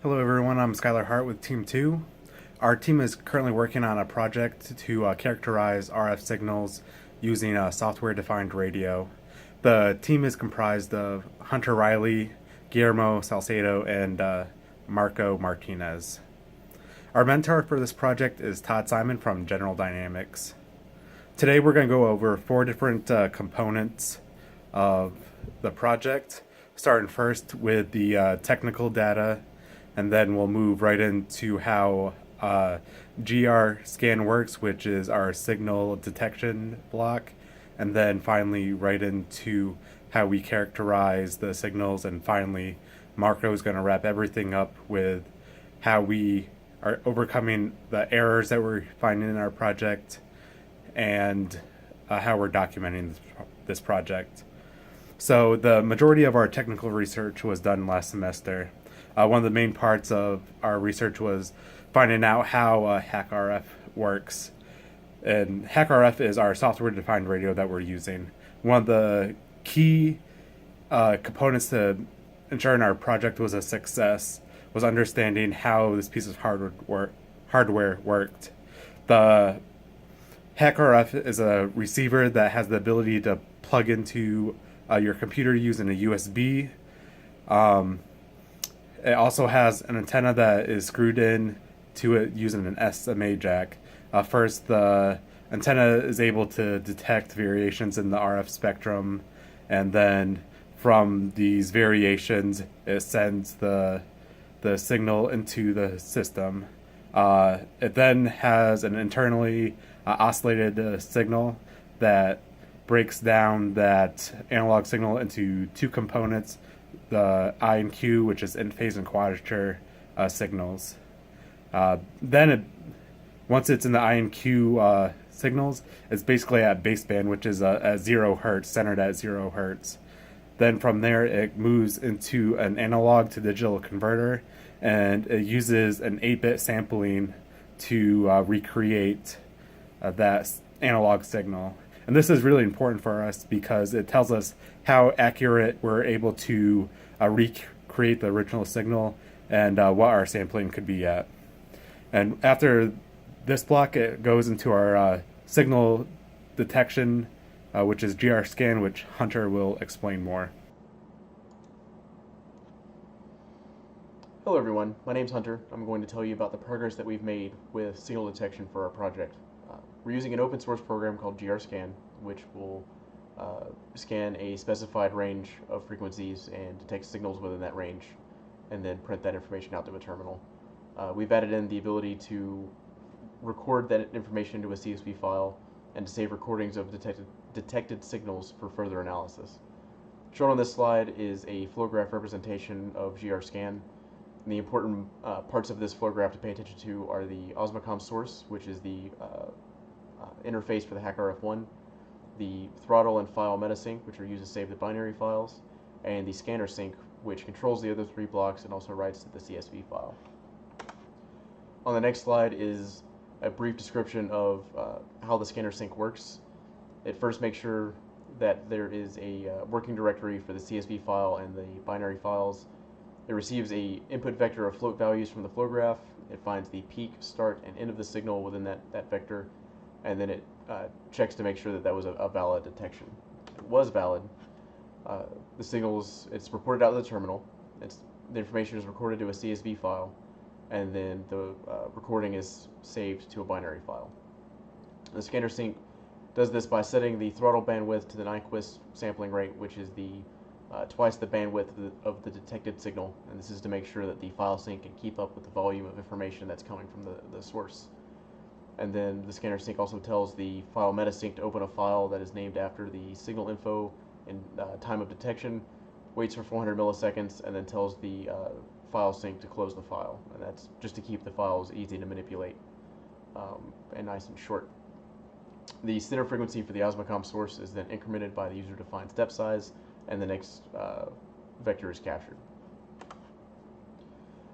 Hello everyone, I'm Skylar Hart with Team 2. Our team is currently working on a project to characterize RF signals using a software-defined radio. The team is comprised of Hunter Riley, Guillermo Salcedo, and Marco Martinez. Our mentor for this project is Todd Simon from General Dynamics. Today we're going to go over 4 different components of the project, starting first with the technical data, and then we'll move right into how GR scan works, which is our signal detection block, and then finally right into how we characterize the signals, and finally Marco is going to wrap everything up with how we are overcoming the errors that we're finding in our project and how we're documenting this project. So the majority of our technical research was done last semester. One of the main parts of our research was finding out how HackRF works. And HackRF is our software-defined radio that we're using. One of the key components to ensuring our project was a success was understanding how this piece of hardware worked. The HackRF is a receiver that has the ability to plug into your computer using a USB. It also has an antenna that is screwed in to it using an SMA jack. First, the antenna is able to detect variations in the RF spectrum, and then from these variations, it sends the signal into the system. It then has an internally oscillated signal that breaks down that analog signal into 2 components, the I and Q, which is in phase and quadrature signals. Once it's in the I and Q signals, it's basically at baseband, which is at 0 hertz, centered at 0 hertz. Then from there, it moves into an analog to digital converter, and it uses an 8-bit sampling to recreate that analog signal. And this is really important for us because it tells us how accurate we're able to recreate the original signal and what our sampling could be at. And after this block, it goes into our signal detection, which is GR scan, which Hunter will explain more. Hello everyone, my name's Hunter. I'm going to tell you about the progress that we've made with signal detection for our project. We're using an open source program called GRScan, which will scan a specified range of frequencies and detect signals within that range, and then print that information out to a terminal. We've added in the ability to record that information into a CSV file and to save recordings of detected signals for further analysis. Shown on this slide is a flow graph representation of GRScan. And the important parts of this flow graph to pay attention to are the Osmocom source, which is the interface for the HackRF1, the throttle and file metasync, which are used to save the binary files, and the scanner sync, which controls the other 3 blocks and also writes to the CSV file. On the next slide is a brief description of how the scanner sync works. It first makes sure that there is a working directory for the CSV file and the binary files. It receives a input vector of float values from the flow graph. It finds the peak, start, and end of the signal within that vector, and then it checks to make sure that that was a valid detection. If it was valid, the signals, it's reported out to the terminal. The information is recorded to a CSV file, and then the recording is saved to a binary file. The scanner sync does this by setting the throttle bandwidth to the Nyquist sampling rate, which is twice the bandwidth of the detected signal, and this is to make sure that the file sync can keep up with the volume of information that's coming from the source. And then the scanner sync also tells the file metasync to open a file that is named after the signal info and time of detection, waits for 400 milliseconds, and then tells the file sync to close the file. And that's just to keep the files easy to manipulate and nice and short. The center frequency for the Osmocom source is then incremented by the user-defined step size, and the next vector is captured.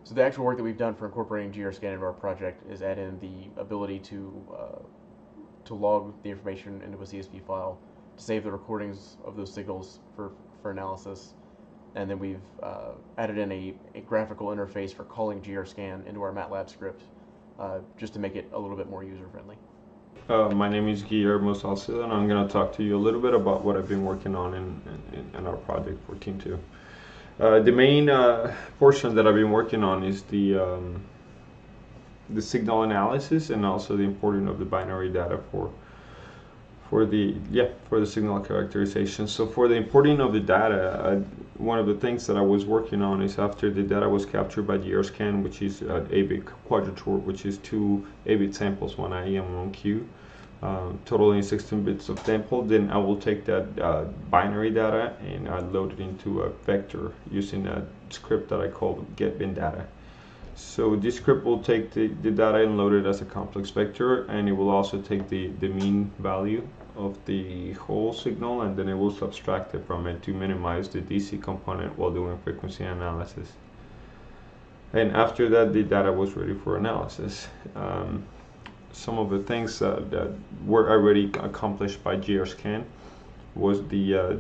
So the actual work that we've done for incorporating GRScan into our project is add in the ability to log the information into a CSV file, to save the recordings of those signals for analysis, and then we've added in a graphical interface for calling GRScan into our MATLAB script, just to make it a little bit more user-friendly. My name is Guillermo Salcedo, and I'm going to talk to you a little bit about what I've been working on in our project for Team 2. The main portion that I've been working on is the signal analysis and also the importing of the binary data for the signal characterization. So for the importing of the data, one of the things that I was working on is after the data was captured by GRScan, which is an 8-bit quadrature, which is 2 8-bit samples, one IE and one Q, totaling 16 bits of sample. Then I will take that binary data and I load it into a vector using a script that I call getBinData. So this script will take the data and load it as a complex vector, and it will also take the mean value of the whole signal, and then it will subtract it from it to minimize the DC component while doing frequency analysis. And after that, the data was ready for analysis. Some of the things that were already accomplished by GRScan was the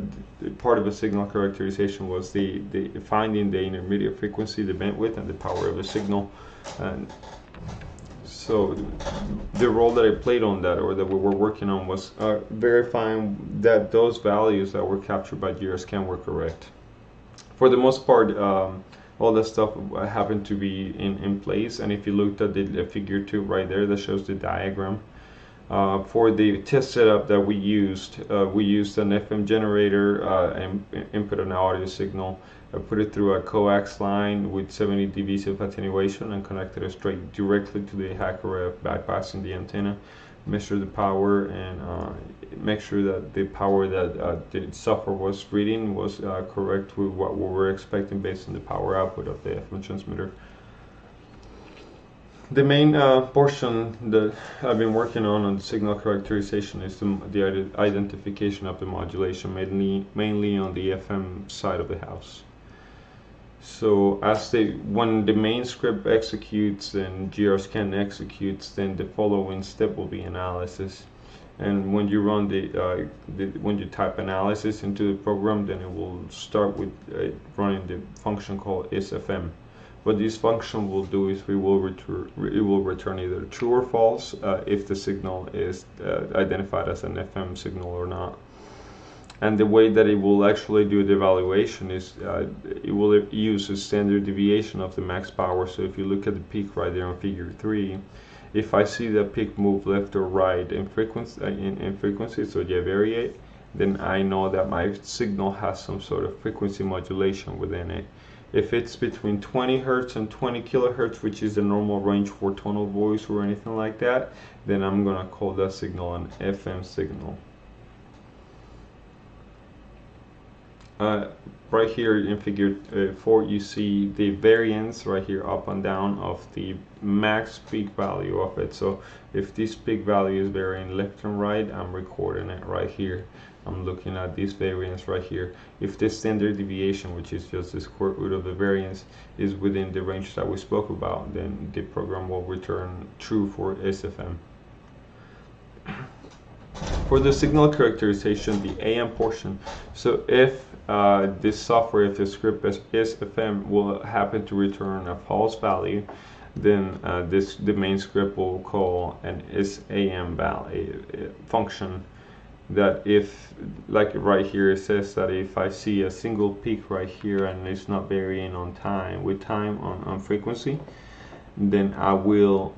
part of the signal characterization was the finding the intermediate frequency, the bandwidth, and the power of the signal. And so the role that I played on that, or that we were working on, was verifying that those values that were captured by GRScan were correct. For the most part, all that stuff happened to be in place, and if you looked at the figure 2 right there that shows the diagram, for the test setup that we used an FM generator and input an audio signal. I put it through a coax line with 70 dBs of attenuation and connected it straight directly to the hack array, bypassing the antenna. Measure the power and make sure that the power that the software was reading was correct with what we were expecting based on the power output of the FM transmitter. The main portion that I've been working on the signal characterization is the identification of the modulation, mainly on the FM side of the house. So when the main script executes and GRScan executes, then the following step will be analysis. And when you run when you type analysis into the program, then it will start with running the function called isFM. What this function will do is it will return either true or false if the signal is identified as an FM signal or not. And the way that it will actually do the evaluation is it will use a standard deviation of the max power. So if you look at the peak right there on figure 3, if I see the peak move left or right in frequency, so they vary, then I know that my signal has some sort of frequency modulation within it. If it's between 20 Hertz and 20 kilohertz, which is the normal range for tonal voice or anything like that, then I'm gonna call that signal an FM signal. Right here in figure 4, you see the variance right here up and down of the max peak value of it. So if this peak value is varying left and right, I'm recording it right here. I'm looking at this variance right here. If the standard deviation, which is just the square root of the variance, is within the range that we spoke about, then the program will return true for isFM. For the signal characterization, the AM portion, so if this software, if the script is isFM, will happen to return a false value, then the main script will call an isAM value function. That if, like right here, it says that if I see a single peak right here and it's not varying on frequency, then I will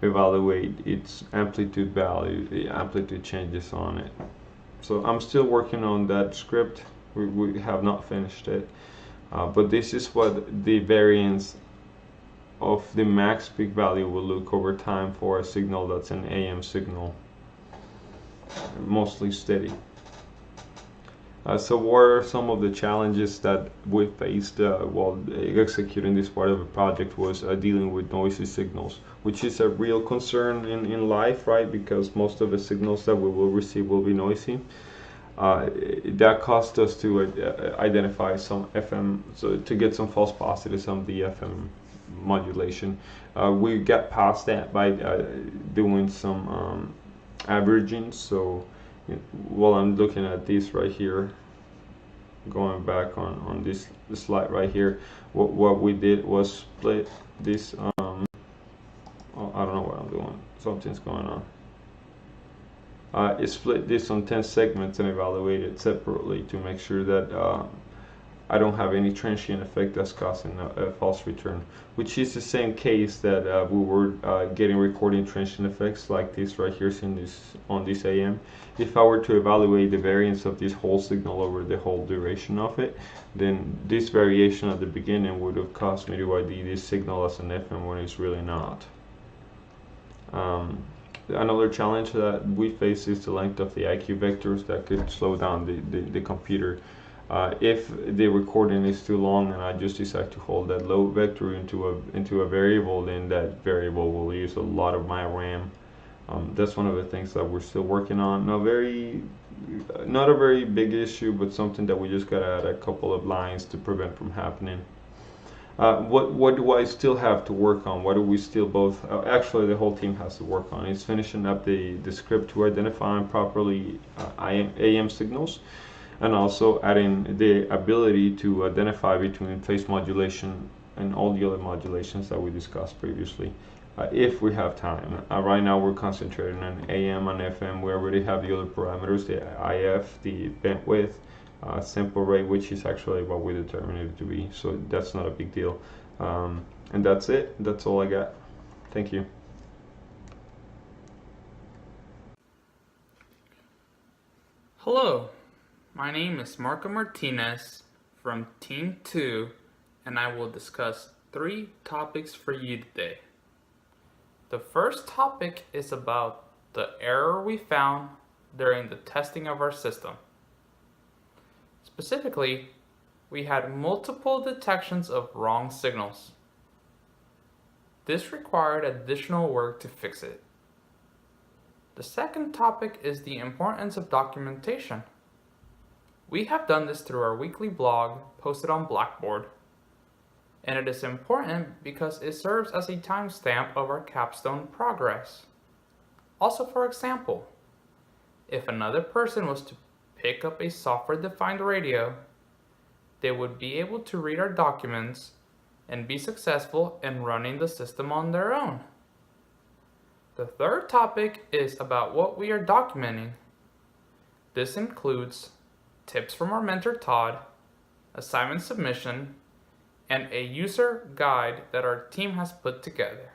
evaluate its amplitude value, the amplitude changes on it. So I'm still working on that script. We have not finished it, but this is what the variance of the max peak value will look over time for a signal that's an AM signal, mostly steady. So what are some of the challenges that we faced while executing this part of the project was dealing with noisy signals, which is a real concern in life, right? Because most of the signals that we will receive will be noisy. That caused us to identify some FM, so to get some false positives on the FM modulation. We got past that by doing some averaging. So while I'm looking at this right here, going back on this slide right here, what we did was split this. Oh, I don't know what I'm doing. Something's going on. It split this on 10 segments and evaluated separately to make sure that I don't have any transient effect that's causing a false return, which is the same case that we were getting recording transient effects like this right here on this AM. If I were to evaluate the variance of this whole signal over the whole duration of it, then this variation at the beginning would have caused me to ID this signal as an FM when it's really not. Another challenge that we face is the length of the IQ vectors that could slow down the computer. If the recording is too long and I just decide to hold that load vector into a variable, then that variable will use a lot of my RAM. That's one of the things that we're still working on. Not a very big issue, but something that we just gotta add a couple of lines to prevent from happening. What do I still have to work on? What do we still both, actually the whole team has to work on, is finishing up the script to identify properly AM signals, and also adding the ability to identify between phase modulation and all the other modulations that we discussed previously, if we have time. Right now we're concentrating on AM and FM. We already have the other parameters, the IF, the bandwidth, sample rate, which is actually what we determined it to be, so that's not a big deal. And that's it. That's all I got. Thank you. Hello, my name is Marco Martinez from Team 2, and I will discuss 3 topics for you today. The first topic is about the error we found during the testing of our system. Specifically, we had multiple detections of wrong signals. This required additional work to fix it. The second topic is the importance of documentation. We have done this through our weekly blog posted on Blackboard, and it is important because it serves as a timestamp of our capstone progress. Also, for example, if another person was to pick up a software-defined radio, they would be able to read our documents and be successful in running the system on their own. The third topic is about what we are documenting. This includes tips from our mentor Todd, assignment submission, and a user guide that our team has put together.